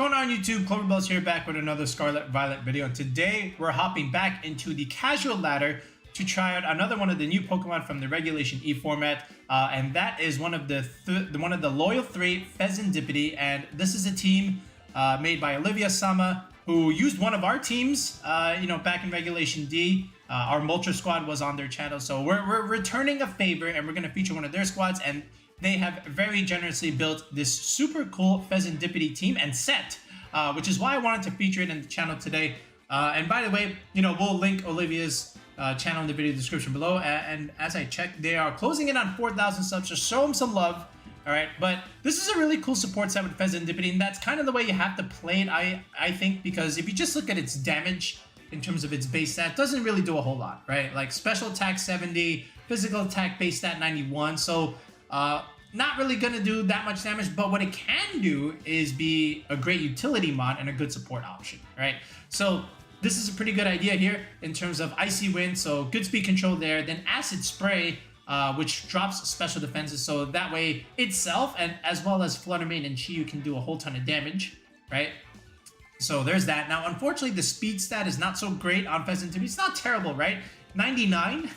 What's going on YouTube? Cloverbell's here back with another Scarlet Violet video, and today we're hopping back into the casual ladder to try out another one of the new Pokemon from the regulationE format, and that is one of the loyal 3 Fezandipiti, and this is a team made by OliviaSama, who used one of our teams back in Regulation D. Our Moltres squad was on their channel, so we're returning a favor, and we're going to feature one of their squads, and they have very generously built this super cool Fezandipiti team and set, which is why I wanted to feature it in the channel today. And by the way, we'll link Olivia's channel in the video description below. And as I checked, they are closing in on 4,000 subs, so show them some love. All right, but this is a really cool support set with Fezandipiti, and that's kind of the way you have to play it, I think, because if you just look at its damage in terms of its base stat, it doesn't really do a whole lot, right? Like special attack 70, physical attack base stat 91, so not really going to do that much damage, but what it can do is be a great utility mod and a good support option, right? So this is a pretty good idea here in terms of Icy Wind, so good speed control there, then Acid Spray, which drops special defenses, so that way itself, and as well as Flutter Mane and Chi-Yu can do a whole ton of damage, right? So there's that. Now, unfortunately, the speed stat is not so great on Fezandipiti. It's not terrible, right? 99,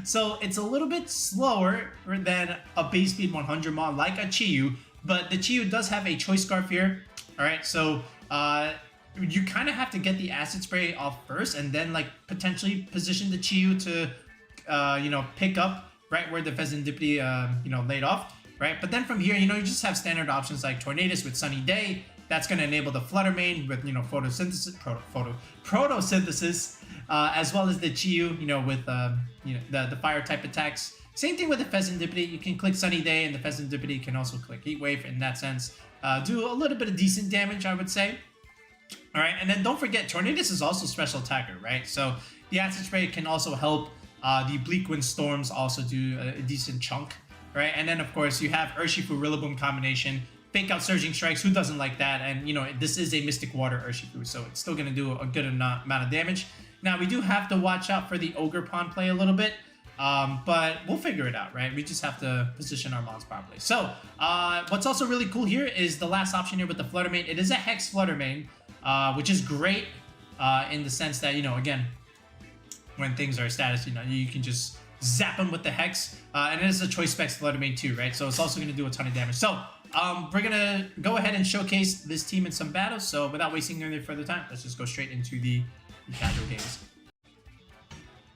so it's a little bit slower than a base speed 100 mod like a Chi-Yu, but the Chi-Yu does have a choice scarf here. All right, so you kind of have to get the acid spray off first, and then like potentially position the Chi-Yu to pick up right where the Fezandipiti laid off, right? But then from here, you just have standard options like Tornadus with Sunny Day. That's going to enable the Flutter Mane with photosynthesis, as well as the Chi-Yu, with the fire type attacks. Same thing with the Fezandipiti. You can click Sunny Day, and the Fezandipiti can also click Heat Wave. In that sense, do a little bit of decent damage, I would say. All right, and then don't forget, Tornadus is also special attacker, right? So the Acid Spray can also help the Bleak Wind Storms also do a decent chunk, right? And then of course you have Urshifu Rillaboom combination. Fake out Surging Strikes, who doesn't like that? And, this is a Mystic Water Urshifu, so it's still going to do a good amount of damage. Now, we do have to watch out for the Ogerpon play a little bit, but we'll figure it out, right? We just have to position our mons properly. So, what's also really cool here is the last option here with the Flutter Mane. It is a Hex Flutter Mane, which is great in the sense that, again, when things are status, you can just zap them with the Hex, and it is a Choice Specs Flutter Mane too, right? So it's also going to do a ton of damage. So, we're going to go ahead and showcase this team in some battles, so without wasting any further time, let's just go straight into the casual games.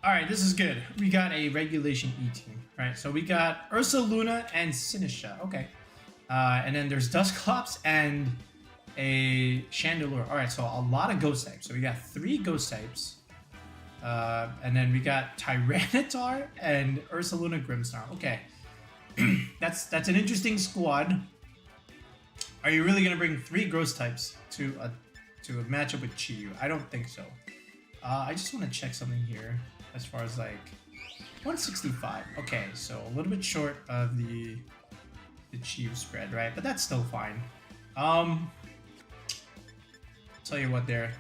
Alright, this is good. We got a regulationE team, right? So we got Ursaluna and Sinistcha, okay. And then there's Dusclops and a Chandelure. Alright, so a lot of ghost types. So we got 3 ghost types. And then we got Tyranitar and Ursaluna Grimmsnarl. Okay. That's an interesting squad. Are you really gonna bring 3 ghost types to a matchup with Chi-Yu? I don't think so. I just want to check something here as far as like 165. Okay, so a little bit short of the Chi-Yu spread, right? But that's still fine. Tell you what, there.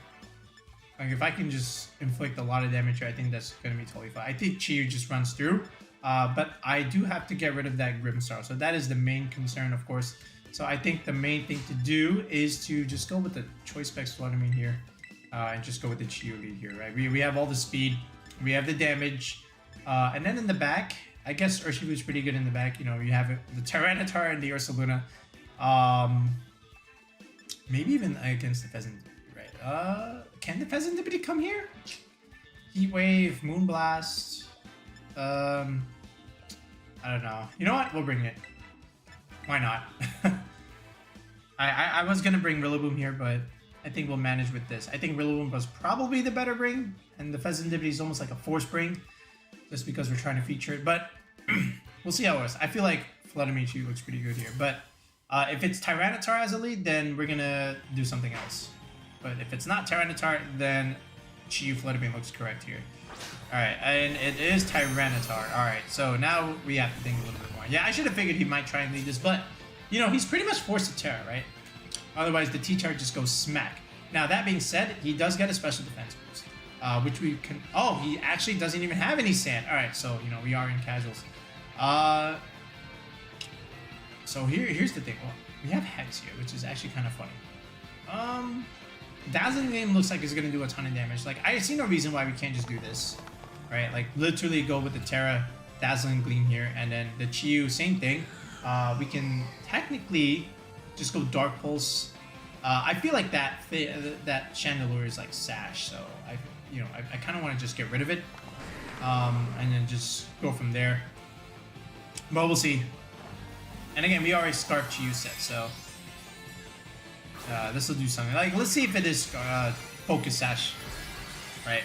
Like if I can just inflict a lot of damage here, I think that's gonna be totally fine. I think Chi-Yu just runs through. But I do have to get rid of that Grimmsnarl, so that is the main concern, of course. So I think the main thing to do is to just go with the Choice Specs Flutter Mane here, and just go with the Chi-Yu lead here, right? We have all the speed, we have the damage, and then in the back, I guess Urshifu is pretty good in the back. You have the Tyranitar and the Ursaluna, maybe even against the Fezandipiti, right? Can the Fezandipiti come here? Heat Wave, Moonblast. I don't know. You know what? We'll bring it. Why not? I was gonna bring Rillaboom here, but I think we'll manage with this. I think Rillaboom was probably the better bring, and the Fezandipiti is almost like a force bring, just because we're trying to feature it. But we'll see how it works. I feel like Flutter Mane looks pretty good here. But if it's Tyranitar as a lead, then we're gonna do something else. But if it's not Tyranitar, then Chi-Yu Flutter Mane looks correct here. Alright, and it is Tyranitar. Alright, so now we have to think a little bit more. Yeah, I should have figured he might try and lead this, but, he's pretty much forced to Terra, right? Otherwise, the T-Char just goes smack. Now, that being said, he does get a special defense boost, which we can... Oh, he actually doesn't even have any sand. Alright, so, we are in casuals. So here's the thing. Well, we have Hex here, which is actually kind of funny. Dazzling Gleam looks like it's gonna do a ton of damage. Like, I see no reason why we can't just do this, right? Like, literally go with the Terra Dazzling Gleam here, and then the Chi-Yu, same thing. We can technically just go Dark Pulse. I feel like that Chandelure is like Sash, so I kind of want to just get rid of it, and then just go from there. But we'll see. And again, we already Scarf Chi-Yu set, so. This will do something. Like, let's see if it is Focus Sash, right?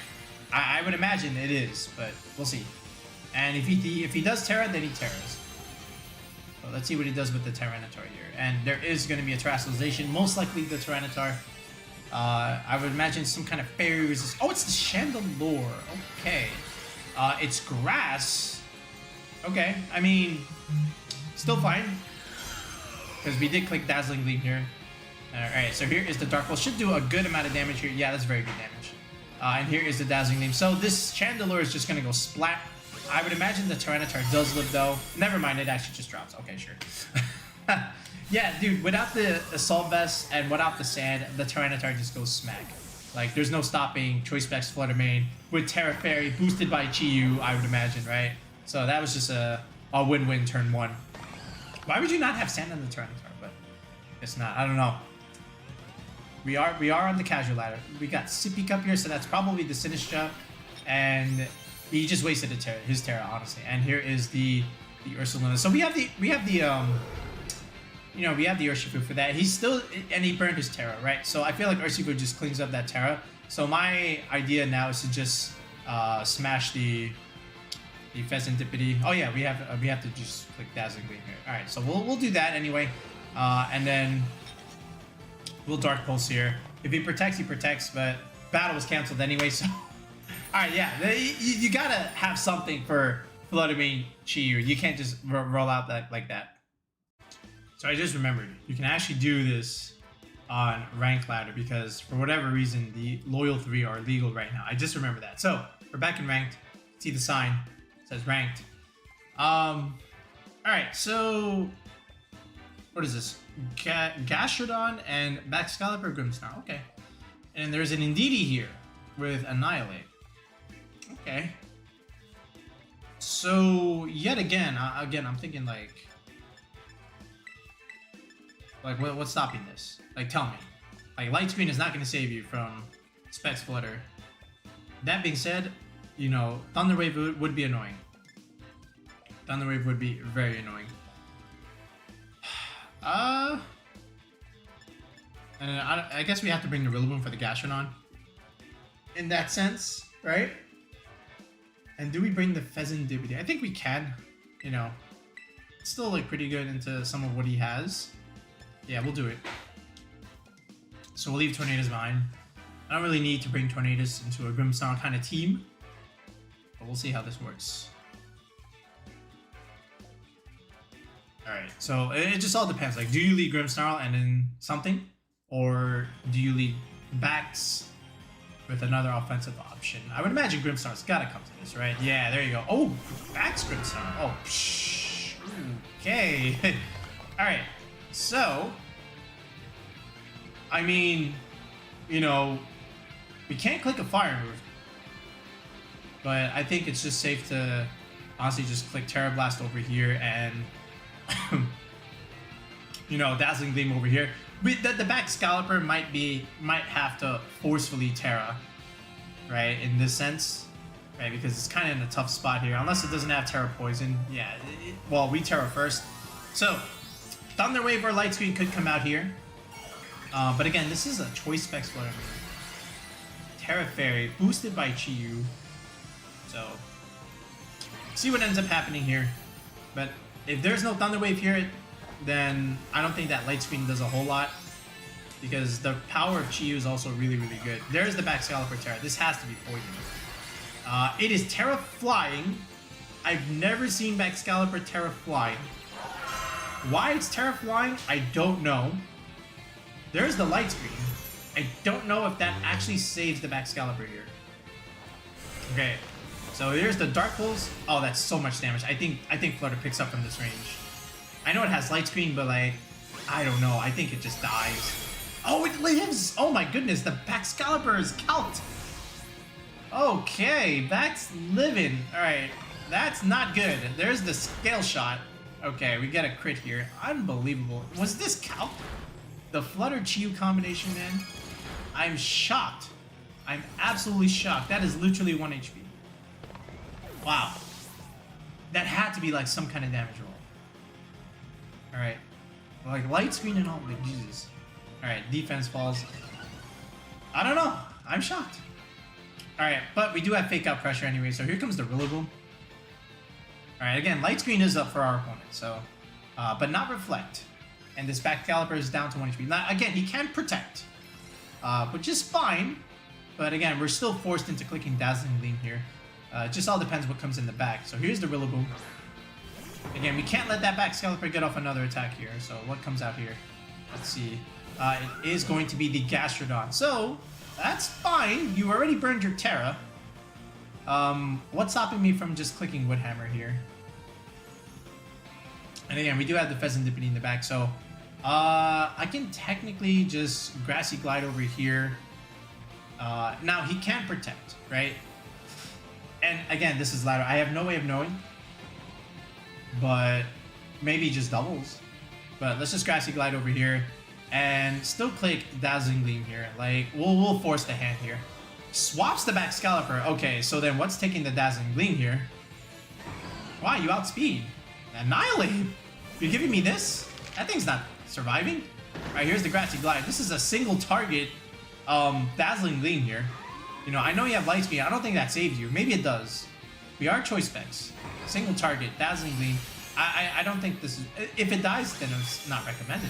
I would imagine it is, but we'll see. And if he does Terra, then he Terras. So let's see what he does with the Tyranitar here. And there is going to be a Terastallization, most likely the Tyranitar. I would imagine some kind of Fairy resist. Oh, it's the Chandelure. Okay. It's Grass. Okay. I mean, still fine. Because we did click Dazzling Gleam here. Alright, so here is the Dark Pulse. Should do a good amount of damage here. Yeah, that's very good damage. And here is the Dazzling Gleam. So this Chandelure is just going to go splat. I would imagine the Tyranitar does live, though. Never mind, it actually just drops. Okay, sure. Yeah, dude, without the Assault Vest and without the Sand, the Tyranitar just goes smack. Like, there's no stopping Choice Specs Flutter Mane with Terra Fairy boosted by Chi-Yu, I would imagine, right? So that was just a win-win turn one. Why would you not have Sand on the Tyranitar? But it's not. I don't know. We are on the casual ladder. We got Sippy Cup here, so that's probably the Sinistcha, and he just wasted his Terra, honestly. And here is the Ursaluna. So we have the Urshifu for that. He's still, and he burned his Terra, right? So I feel like Urshifu just cleans up that Terra. So my idea now is to just smash the Fezandipiti. Oh yeah, we have to just click Dazzling Gleam here. All right, so we'll do that anyway, and then. We'll Dark Pulse here. If he protects, but battle was canceled anyway, so... Alright, yeah, you gotta have something for Flutter Mane Chi-Yu. You can't just roll out like that. So I just remembered, you can actually do this on Ranked Ladder because for whatever reason, the Loyal 3 are legal right now. I just remember that. So, we're back in Ranked. See the sign. It says Ranked. Alright, so... What is this? Gastrodon and Baxcalibur Grimmsnarl. Okay. And there's an Indeedee here with Annihilape. Okay. So, yet again, I'm thinking like what's stopping this? Like, tell me. Like, Light Screen is not going to save you from Specs Flutter. That being said, you know, Thunder Wave would be annoying. Thunder Wave would be very annoying. And I guess we have to bring the Rillaboom for the Gastrodon. In that sense, right? And do we bring the Fezandipiti? I think we can. You know, it's still like pretty good into some of what he has. Yeah, we'll do it. So we'll leave Tornadus behind. I don't really need to bring Tornadus into a Grimmsnarl kind of team. But we'll see how this works. Alright, so it just all depends. Like, do you lead Grimmsnarl and then something? Or do you lead Bax with another offensive option? I would imagine Grimmsnarl's gotta come to this, right? Yeah, there you go. Oh, Bax Grimmsnarl. Oh, psh. Okay. Alright, so... I mean, you know, we can't click a fire move. But I think it's just safe to honestly just click Terra Blast over here and... you know, Dazzling Gleam over here. The Baxcalibur might have to forcefully Terra, right? In this sense, right? Because it's kind of in a tough spot here, unless it doesn't have Terra Poison. Yeah, well, we Terra first. So, Thunder Wave or Light Screen could come out here. But again, this is a Choice Specs Flutter Mane. Terra Fairy, boosted by Chi-Yu. So, see what ends up happening here. But if there's no Thunder Wave here, then I don't think that Light Screen does a whole lot. Because the power of Chi-Yu is also really, really good. There's the Baxcalibur Terra. This has to be Poison. It is Terra Flying. I've never seen Baxcalibur Terra Flying. Why it's Terra Flying, I don't know. There's the Light Screen. I don't know if that actually saves the Baxcalibur here. Okay, so here's the Dark Pulse. Oh, that's so much damage. I think Flutter picks up from this range. I know it has Light Screen, but like, I don't know. I think it just dies. Oh, Oh, it lives! Oh my goodness, the Baxcalibur is calced. Okay, that's living. Alright, that's not good. There's the scale shot. Okay, we get a crit here. Unbelievable. Was this calc? The Flutter Chiyu combination, man? I'm shocked. I'm absolutely shocked. That is literally 1 HP. Wow. That had to be like some kind of damage roll. Alright. Like light screen and all, like Jesus. Alright, defense falls. I don't know. I'm shocked. Alright, but we do have fake out pressure anyway, so here comes the Rillaboom. Alright, again, light screen is up for our opponent, so but not reflect. And this Baxcalibur is down to 1 HP. Now again, he can protect. Which is fine. But again, we're still forced into clicking Dazzling Gleam here. It just all depends what comes in the back. So here's the Rillaboom. Again, we can't let that Baxcalibur get off another attack here. So what comes out here? Let's see. It is going to be the Gastrodon. So that's fine. You already burned your Terra. What's stopping me from just clicking Woodhammer here? And again, we do have the Fezandipiti in the back. So I can technically just Grassy Glide over here. Now he can protect, right? And again, this is ladder. I have no way of knowing, but maybe just doubles. But let's just Grassy Glide over here and still click Dazzling Gleam here. Like we'll force the hand here. Swaps the Baxcalibur. Okay, so then what's taking the Dazzling Gleam here? Why you outspeed? Annihilape. You're giving me this? That thing's not surviving. All right, here's the Grassy Glide. This is a single target Dazzling Gleam here. You know, I know you have Light Speed. I don't think that saves you. Maybe it does. We are choice specs. Single target, Dazzling Gleam. I don't think this is... If it dies, then it's not recommended.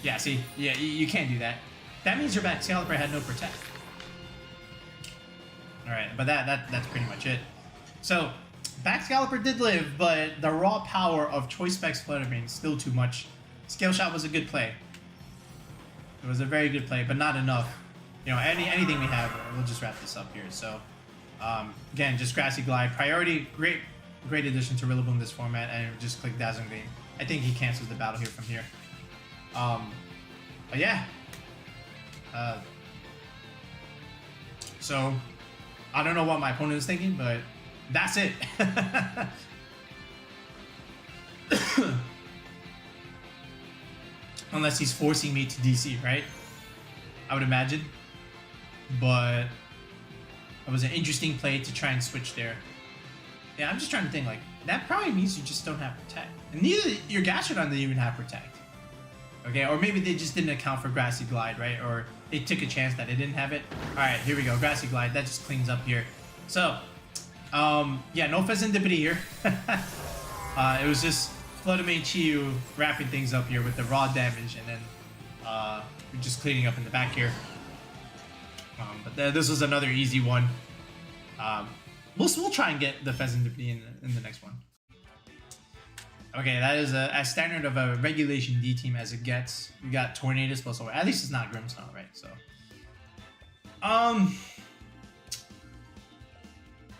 Yeah, see? Yeah, you can't do that. That means your Baxcalibur had no protect. Alright, but that's pretty much it. So, Baxcalibur did live, but the raw power of choice specs Flutter Mane is still too much. Scale Shot was a good play. It was a very good play, but not enough. You know, anything we have, we'll just wrap this up here. So, again, just Grassy Glide. Priority, great addition to Rillaboom this format, and just click Dazzling Gleam. I think he cancels the battle here from here. But yeah. So, I don't know what my opponent is thinking, but that's it. Unless he's forcing me to DC, right? I would imagine. But it was an interesting play to try and switch there. Yeah, I'm just trying to think, like, that probably means you just don't have Protect. And neither your Gastrodon didn't even have Protect. Okay, or maybe they just didn't account for Grassy Glide, right? Or they took a chance that it didn't have it. Alright, here we go. Grassy Glide. That just cleans up here. So, yeah, no Fezandipiti here. It was just Flutter Mane Chiyu wrapping things up here with the raw damage, and then we're just cleaning up in the back here. But this was another easy one. We'll try and get the Fezandipiti in the next one. Okay, that is as standard of a regulation D team as it gets. We got Tornadus plus over. At least it's not Grimmsnarl, right? So,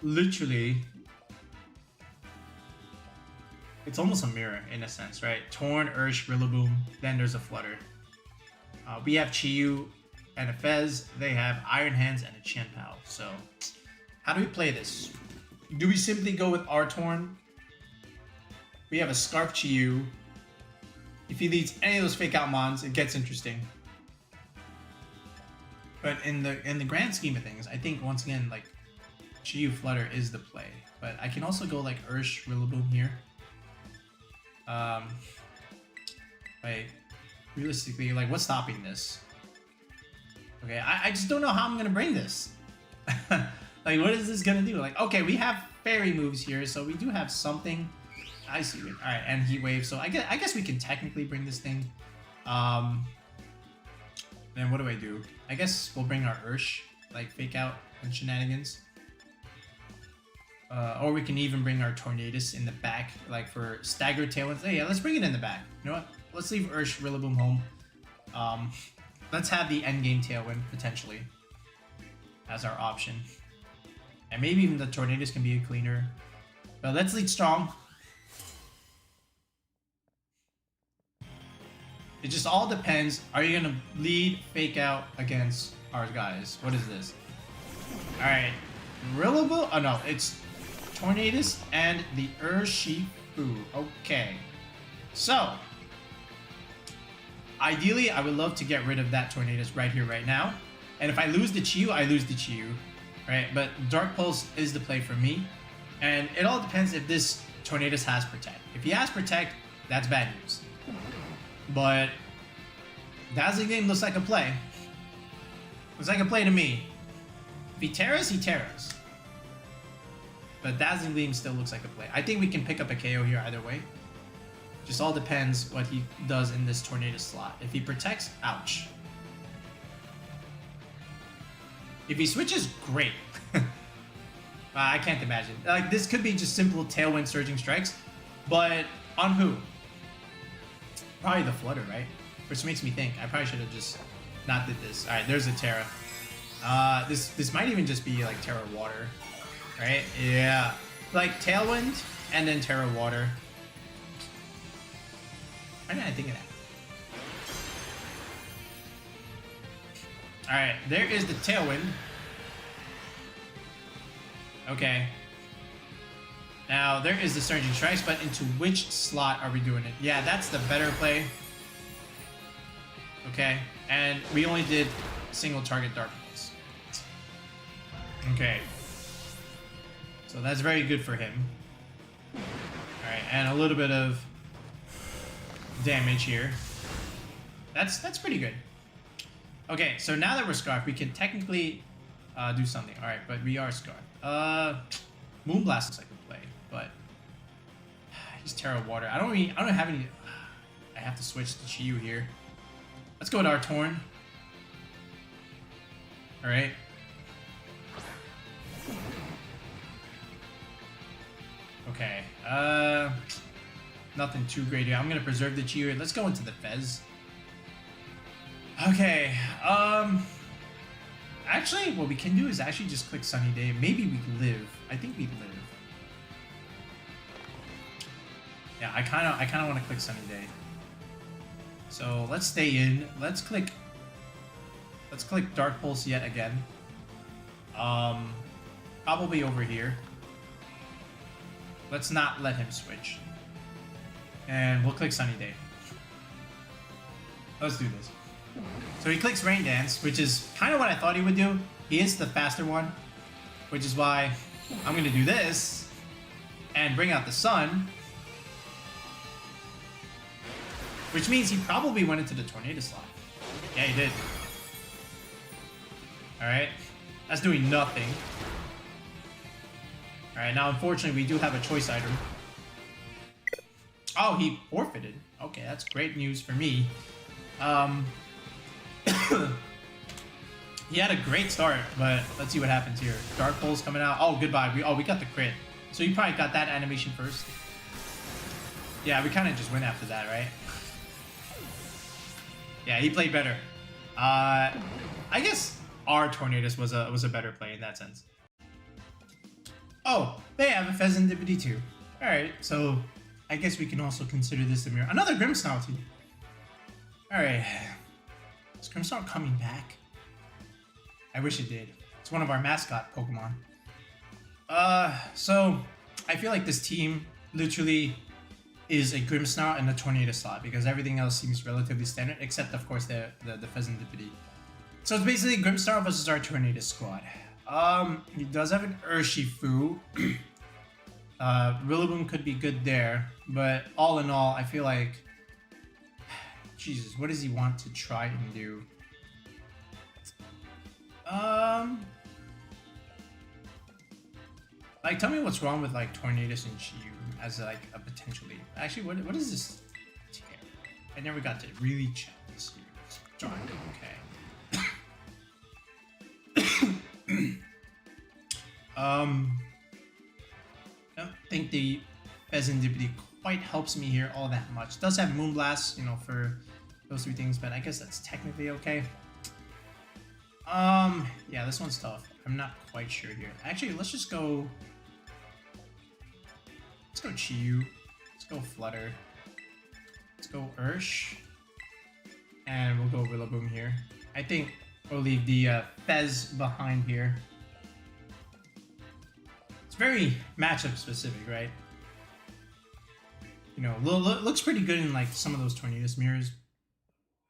literally, it's almost a mirror in a sense, right? Torn, Ursh, Rillaboom. Then there's a Flutter. We have Chiyu and a Fez. They have Iron Hands and a Chien-Pao. So, how do we play this? Do we simply go with our Torn? We have a Scarf Chiyu. If he leads any of those fake out mons, it gets interesting. But in the grand scheme of things, I think once again, like, Chiyu Flutter is the play. But I can also go like Ursh Rillaboom here. Like, realistically, like, what's stopping this? Okay, I just don't know how I'm gonna bring this. Like, what is this gonna do? Like, okay, we have fairy moves here, so we do have something. Icy Wind. Alright, and Heat Wave. So I guess we can technically bring this thing. Then what do I do? I guess we'll bring our Ursh, like fake out and shenanigans. Or we can even bring our Tornadus in the back, like for staggered tailwinds. Hey, yeah, let's bring it in the back. You know what? Let's leave Ursh Rillaboom home. Let's have the endgame tailwind potentially as our option. And maybe even the Tornadus can be a cleaner. But let's lead strong. It just all depends. Are you gonna lead fake out against our guys? What is this? Alright. Rillaboom? Oh no, it's Tornadus and the Urshifu. Okay. So, ideally, I would love to get rid of that Tornadus right here, right now. And if I lose the Chi-Yu, I lose the Chi-Yu. Right? But Dark Pulse is the play for me. And it all depends if this Tornadus has Protect. If he has Protect, that's bad news. But Dazzling Gleam looks like a play. Looks like a play to me. If he Terras, he Terras. But Dazzling Gleam still looks like a play. I think we can pick up a KO here either way. Just all depends what he does in this Tornadus slot. If he protects, ouch. If he switches, great. I can't imagine. Like, this could be just simple Tailwind Surging Strikes. But on who? Probably the Flutter, right? Which makes me think I probably should have just not did this. Alright, there's a Terra. This might even just be like Terra Water. Right? Yeah. Like Tailwind and then Terra Water. Why didn't I think of that? Alright, there is the Tailwind. Okay. Now, there is the Surging Strikes, but into which slot are we doing it? Yeah, that's the better play. Okay, and we only did single target Dark Pulse. Okay. So that's very good for him. Alright, and a little bit of damage here. That's pretty good. Okay, so now that we're Scarf, we can technically do something. Alright, but we are Scarf. Moonblast looks like a play, but he's Terra Water. I don't have any. I have to switch to Chi-Yu here. Let's go with our Torn. Alright. Okay. Nothing too great here. I'm gonna preserve the Chi-Yu. Let's go into the Fez. Okay. Actually, what we can do is actually just click Sunny Day. Maybe we live. I think we live. Yeah, I kind of want to click Sunny Day. So let's stay in. Let's click Dark Pulse yet again. Probably over here. Let's not let him switch. And we'll click Sunny Day. Let's do this. So he clicks Rain Dance, which is kind of what I thought he would do. He is the faster one, which is why I'm going to do this and bring out the Sun. Which means he probably went into the Tornado slot. Yeah, he did. Alright. That's doing nothing. Alright, now unfortunately we do have a choice item. Oh, he forfeited. Okay, that's great news for me. He had a great start, but let's see what happens here. Dark Pulse coming out. Oh, goodbye. We got the crit. So you probably got that animation first. Yeah, we kind of just went after that, right? Yeah, he played better. I guess our Tornadus was a better play in that sense. Oh, they have a Fezandipiti too. Alright, so I guess we can also consider this a mirror. Another Grimmsnarl too. Alright. Is Grimmsnarl coming back? I wish it did. It's one of our mascot Pokemon. So I feel like this team literally is a Grimmsnarl and a Tornado slot because everything else seems relatively standard, except of course the Fezandipiti. So it's basically Grimmsnarl versus our Tornado squad. He does have an Urshifu. Rillaboom could be good there, but all in all, I feel like, Jesus, what does he want to try and do? Like, tell me what's wrong with like Tornadus and Chi-Yu as like a potential lead. Actually, what is this? I never got to really check this here. Darn, okay. I don't think the Fezandipiti quite helps me here all that much. It does have Moonblast, you know, for those three things, but I guess that's technically okay. Yeah, this one's tough. I'm not quite sure here. Actually, let's just go. Let's go Chi-Yu. Let's go Flutter. Let's go Ursh. And we'll go Rillaboom here. I think we'll leave the Fez behind here. It's very matchup specific, right? You know, looks pretty good in like some of those Tornadus mirrors.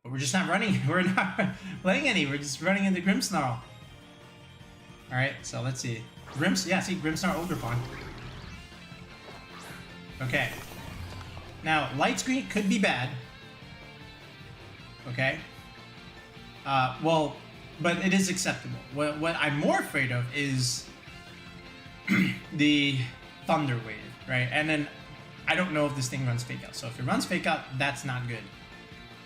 But we're just not running. We're not playing any. We're just running into Grimmsnarl. Alright, so let's see. See, Grimmsnarl Ogerpon. Okay. Now, Light Screen could be bad. Okay. Well, but it is acceptable. What I'm more afraid of is the Thunder Wave, right? And then I don't know if this thing runs Fake Out. So if it runs Fake Out, that's not good.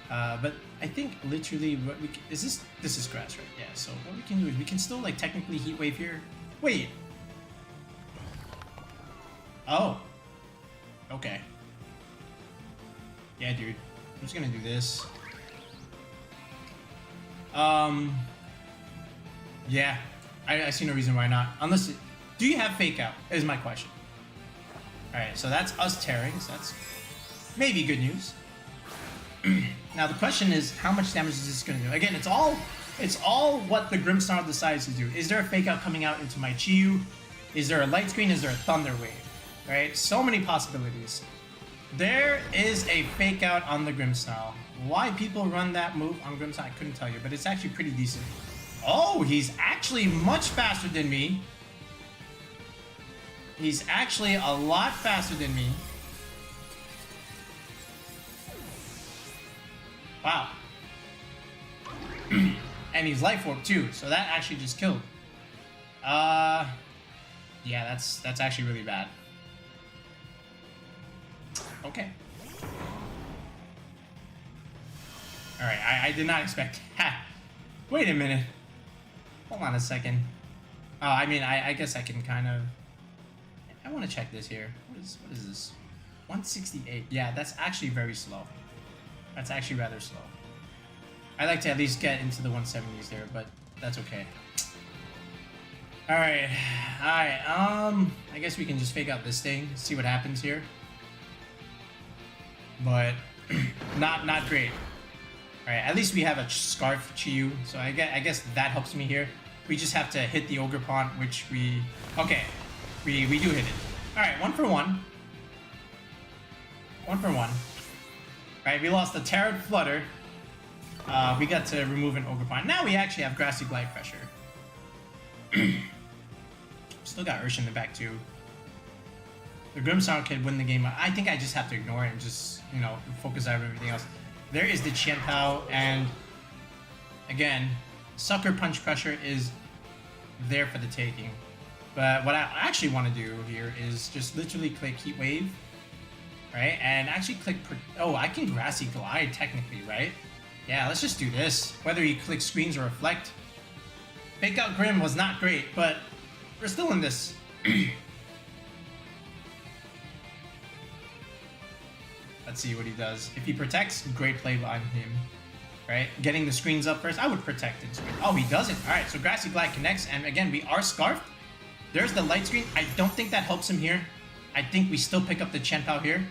But I think literally what we can, this is grass, right? Yeah. So what we can do is we can still like technically Heat Wave here. Wait. Oh. Okay. Yeah, dude. I'm just gonna do this. Yeah. I see no reason why not. Unless, do you have Fake Out? Is my question. Alright, so that's us tearing. So that's maybe good news. Now the question is, how much damage is this gonna do? Again, it's all what the Grimmsnarl decides to do. Is there a Fake Out coming out into my Chi-Yu? Is there a Light Screen? Is there a Thunder Wave? Right? So many possibilities. There is a Fake Out on the Grimmsnarl. Why people run that move on Grimmsnarl, I couldn't tell you, but it's actually pretty decent. Oh, he's actually much faster than me. He's actually a lot faster than me. Wow. And he's Life Orb too, so that actually just killed. Yeah, that's actually really bad. Okay. Alright, I did not expect that. Wait a minute. Hold on a second. I mean, I guess I can kind of... I want to check this here. What is this? 168. Yeah, that's actually very slow. That's actually rather slow. I like to at least get into the 170s there, but that's okay. Alright. Alright, I guess we can just Fake Out this thing, see what happens here. But not great. Alright, at least we have a Scarf Chi-Yu, so I guess that helps me here. We just have to hit the Ogerpon, which we... Okay, we do hit it. Alright, 1 for 1. 1 for 1. Alright, we lost the Terra Flutter. We got to remove an Ogerpon. Now we actually have Grassy Glide Pressure. Still got Ursh in the back too. The Grimmsnarl could win the game. I think I just have to ignore it and just, you know, focus on everything else. There is the Chien-Pao, and again, Sucker Punch Pressure is there for the taking. But what I actually want to do here is just literally click Heat Wave, right? And actually click... Oh, I can Grassy Glide technically, right? Yeah, let's just do this. Whether you click Screens or Reflect. Fake Out Grim was not great, but we're still in this. Let's see what he does. If he protects, great play on him. Right? Getting the screens up first. I would protect it. Oh, he doesn't. Alright, so Grassy Glide connects, and again, we are Scarfed. There's the Light Screen. I don't think that helps him here. I think we still pick up the Chien-Pao here.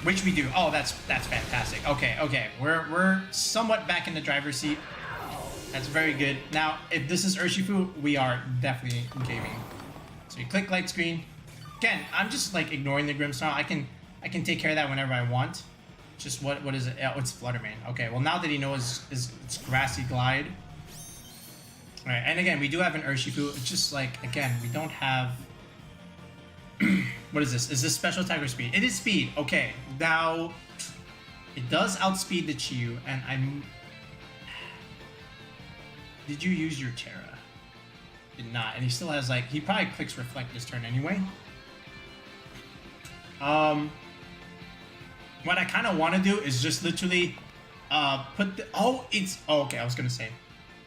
Which we do. Oh, that's fantastic. Okay. We're somewhat back in the driver's seat. That's very good. Now, if this is Urshifu, we are definitely gaming. So you click Light Screen. Again, I'm just like ignoring the Grimmsnarl. I can take care of that whenever I want. Just what is it? Oh, it's Flutter Mane. Okay, well now that he knows it's Grassy Glide. Alright, and again, we do have an Urshifu. It's just like, again, we don't have... What is this? Is this special attack or speed? It is speed. Okay, now it does outspeed the Chi-Yu, and I'm... Did you use your Terra? Did not, and he still has like... He probably clicks Reflect this turn anyway. What I kind of want to do is just literally put the... Oh, it's... Oh, okay, I was going to say.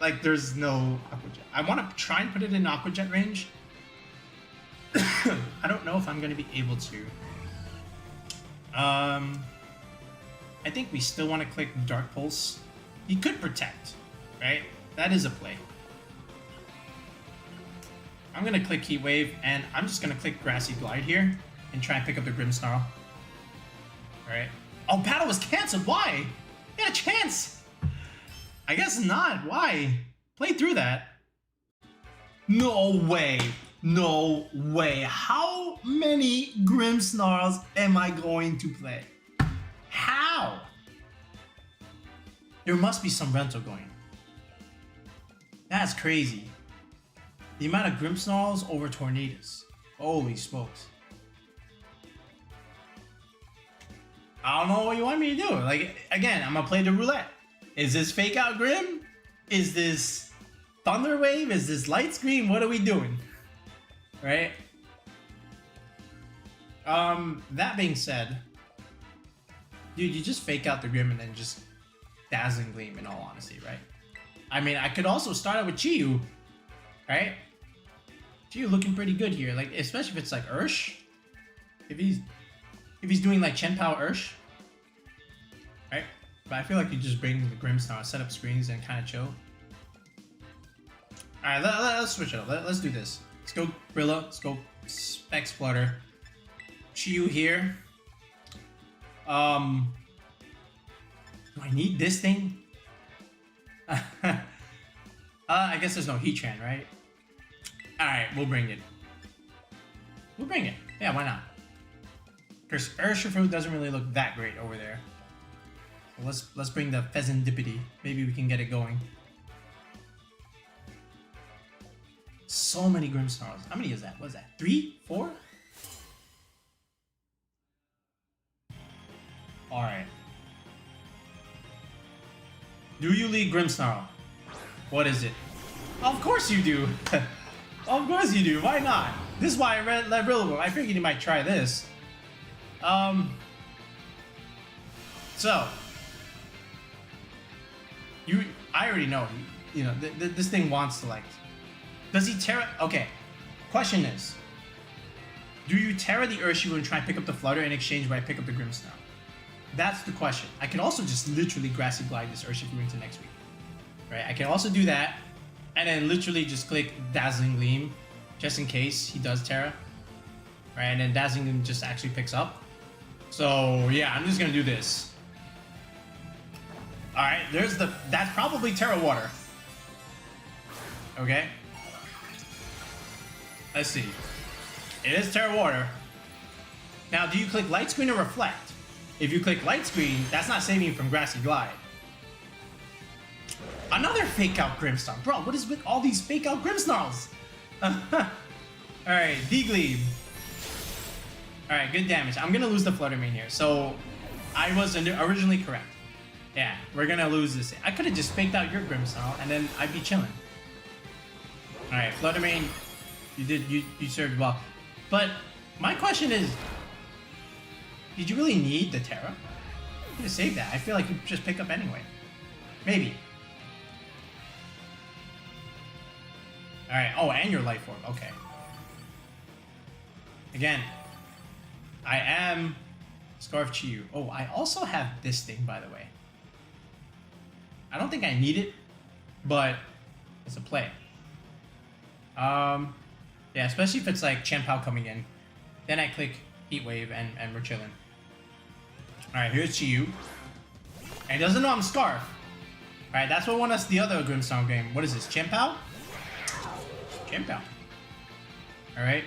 Like, there's no Aqua Jet. I want to try and put it in Aqua Jet range. I don't know if I'm going to be able to. I think we still want to click Dark Pulse. He could protect, right? That is a play. I'm going to click Heat Wave, and I'm just going to click Grassy Glide here and try and pick up the Grimmsnarl. Alright. Oh, battle was cancelled. Why? Get a chance. I guess not. Why? Play through that. No way. No way. How many Grimmsnarls am I going to play? How? There must be some rental going. That's crazy. The amount of Grimmsnarls over Tornadus. Holy smokes. I don't know what you want me to do. Like, again, I'm gonna play the roulette. Is this fake out Grim? Is this Thunder Wave? Is this Light Screen? What are we doing? Right? That being said, dude, you just fake out the Grim and then just Dazzling Gleam, in all honesty, right? I mean, I could also start out with Chi-Yu, right? Chi-Yu looking pretty good here, like, especially if it's like Ursh. If he's doing like Chien-Pao Ursh, right? But I feel like you just bring the Grimmsnarl, set up screens, and kind of chill. All right, let's switch it up. Let's do this. Let's go Rilla. Let's go Specs Flutter. Chi-Yu here. Do I need this thing? I guess there's no Heatran, right? Alright, we'll bring it. We'll bring it. Yeah, why not? Because Urshifu doesn't really look that great over there. So let's bring the Fezandipiti. Maybe we can get it going. So many Grimmsnarls. How many is that? What is that? 3? 4? Alright. Do you lead Grimmsnarl? What is it? Of course you do! Of course you do, why not? This is why I read Rillaboom. I figured you might try this. So I already know, you know, this thing wants to, like, does he Terra? Okay, question is, do you Terra the Urshifu and try and pick up the Flutter in exchange where I pick up the Grimmsnarl? That's the question. I can also just literally Grassy Glide this Urshifu into next week, right? I can also do that, and then literally just click Dazzling Gleam, just in case he does Terra, right? And then Dazzling Gleam just actually picks up. So yeah, I'm just gonna do this. All right, that's probably Terra Water. Okay. Let's see. It is Terra Water. Now, do you click Light Screen or Reflect? If you click Light Screen, that's not saving you from Grassy Glide. Another fake out Grimmsnarl. Bro, what is with all these fake out Grimmsnarls? Alright, D-Gleam. Alright, good damage. I'm gonna lose the Flutter Mane here. So, I was originally correct. Yeah, we're gonna lose this. I could have just faked out your Grimmsnarl and then I'd be chilling. Alright, Flutter Mane, you served well. But my question is, did you really need the Terra? You could have saved that. I feel like you just pick up anyway. Maybe. Alright, oh, and your Life Orb, okay. Again, I am Scarf Chi-Yu. Oh, I also have this thing, by the way. I don't think I need it, but it's a play. Yeah, especially if it's like Chien-Pao coming in. Then I click Heat Wave and we're chilling. Alright, here's Chi-Yu. And he doesn't know I'm Scarf. Alright, that's what won us the other Grimmsnarl game. What is this, Chien-Pao? Chien-Pao. Alright.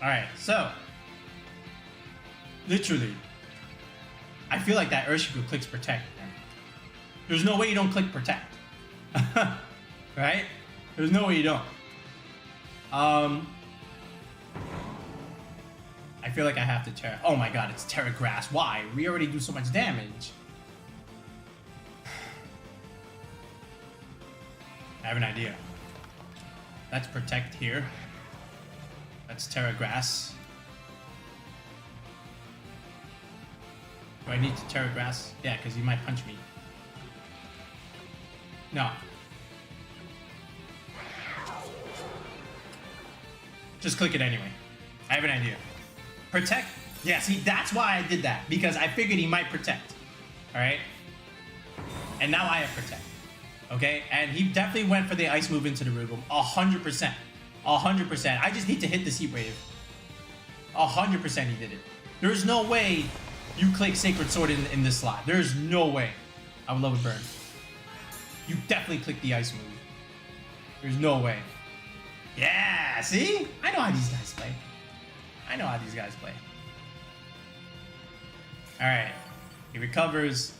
Alright, so. Literally. I feel like that Urshifu clicks Protect. There's no way you don't click Protect. Right? There's no way you don't. I feel like I have to Terra. Oh my god, it's Terra Grass. Why? We already do so much damage. I have an idea. Let's Protect here. Let's Terra Grass. Do I need to Terra Grass? Yeah, because he might punch me. No. Just click it anyway. I have an idea. Protect? Yeah, see, that's why I did that. Because I figured he might Protect. Alright? And now I have Protect. Okay? And he definitely went for the Ice move into the Rillaboom. 100%. 100%. I just need to hit this Heat Wave. 100% he did it. There's no way you click Sacred Sword in this slot. There's no way. I would love a burn. You definitely click the ice move. There's no way. Yeah, see? I know how these guys play. I know how these guys play. Alright. He recovers.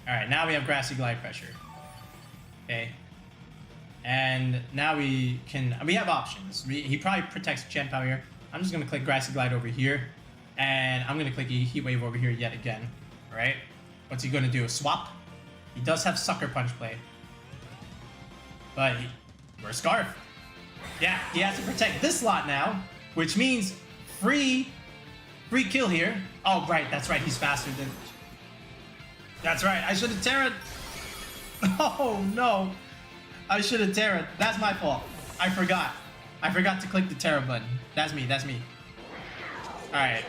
Alright, now we have Grassy Glide Pressure. Okay. And now we have options. He probably protects Chien-Pao here. I'm just going to click Grassy Glide over here. And I'm going to click Heat Wave over here yet again. Alright. What's he going to do? Swap? He does have Sucker Punch play. But we're Scarf. Yeah, he has to protect this slot now. Which means free kill here. Oh, right. That's right. He's faster than... That's right. I should have Terra... Oh, no. I should have Terra. That's my fault. I forgot. I forgot to click the Terra button. That's me. That's me. Alright.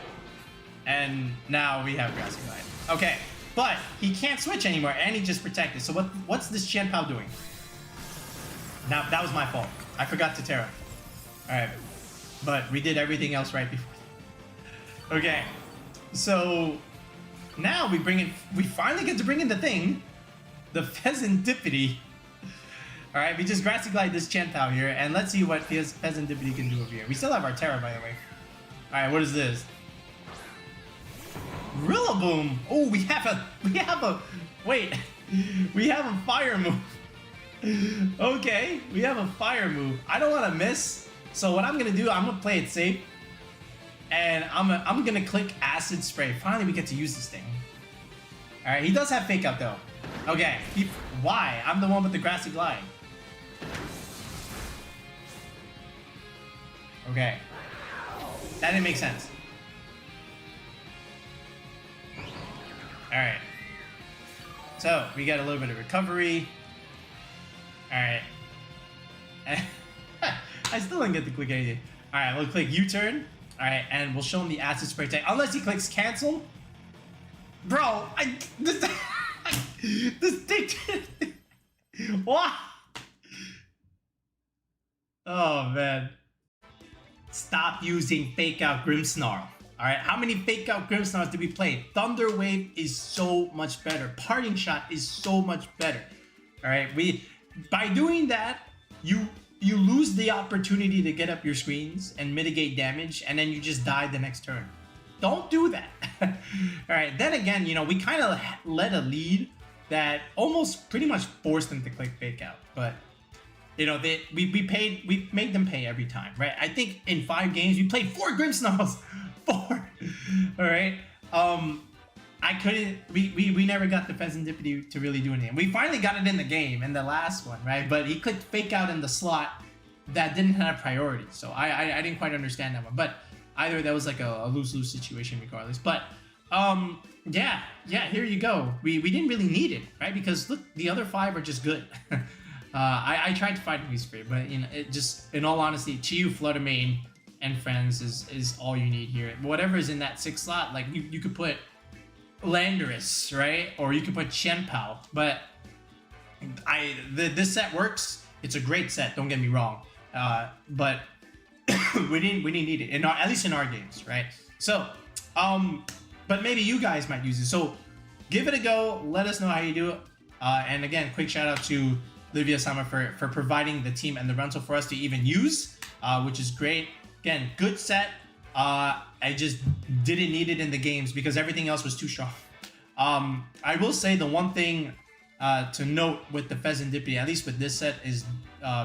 And now we have Grassy Glide. Okay. But he can't switch anymore, and he just protected. So what's this Chien-Pao doing? Now, that was my fault. I forgot to Terra. Alright. But we did everything else right before. Okay. So now we finally get to bring in the thing. The Fezandipiti. Alright, we just Grassy Glide this Chien-Pao here, and let's see what Fezandipiti can do over here. We still have our Terra, by the way. Alright, what is this? Rillaboom! Oh, we have a fire move. Okay, we have a fire move. I don't want to miss, so what I'm gonna do, I'm gonna play it safe, and I'm gonna click Acid Spray. Finally, we get to use this thing. All right, he does have Fake Out though. Okay, why? I'm the one with the Grassy Glide. Okay, that didn't make sense. Alright. So, we got a little bit of recovery. Alright. I still didn't get to click anything. Alright, we'll click U-turn. Alright, and we'll show him the Acid Spray tag. Unless he clicks cancel. Bro, this thing... What? Oh, man. Stop using Fake Out Grimmsnarl. Alright, how many Fake Out Grimmsnarls did we play? Thunder Wave is so much better. Parting Shot is so much better. Alright, by doing that, you lose the opportunity to get up your screens and mitigate damage, and then you just die the next turn. Don't do that. Alright, then again, you know, we kind of led a lead that almost pretty much forced them to click Fake Out. But, you know, we made them pay every time, right? I think in 5 games, we played 4 Grimmsnarls. 4. Alright. We never got the Fezandipiti to really do anything. We finally got it in the game, in the last one, right? But he clicked Fake Out in the slot that didn't have priority. So I didn't quite understand that one. But either that was like a lose-lose situation regardless. But yeah, here you go. We didn't really need it, right? Because look, the other 5 are just good. I tried to fight these for it, but you know, it just, in all honesty, Chiyu, Flutter Mane, and friends is all you need here. Whatever is in that 6th slot, like you could put Landorus, right? Or you could put Chien-Pao. But this set works. It's a great set, don't get me wrong. But we didn't need it, at least in our games, right? So, but maybe you guys might use it. So give it a go. Let us know how you do it. And again, quick shout out to OliviaSama for providing the team and the rental for us to even use, which is great. Again, good set. I just didn't need it in the games because everything else was too strong. I will say the one thing to note with the Fezandipiti, at least with this set, is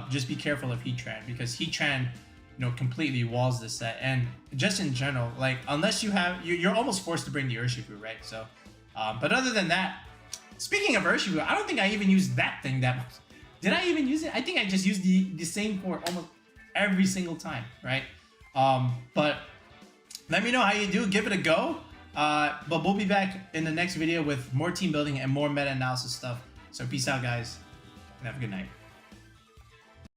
just be careful of Heatran, because Heatran, you know, completely walls this set. And just in general, like, unless you have, you're almost forced to bring the Urshifu, right? So, but other than that, speaking of Urshifu, I don't think I even used that thing that much. Did I even use it? I think I just used the same for almost every single time, right? But let me know how you do. Give it a go. But we'll be back in the next video with more team building and more meta analysis stuff. So peace out, guys, and have a good night.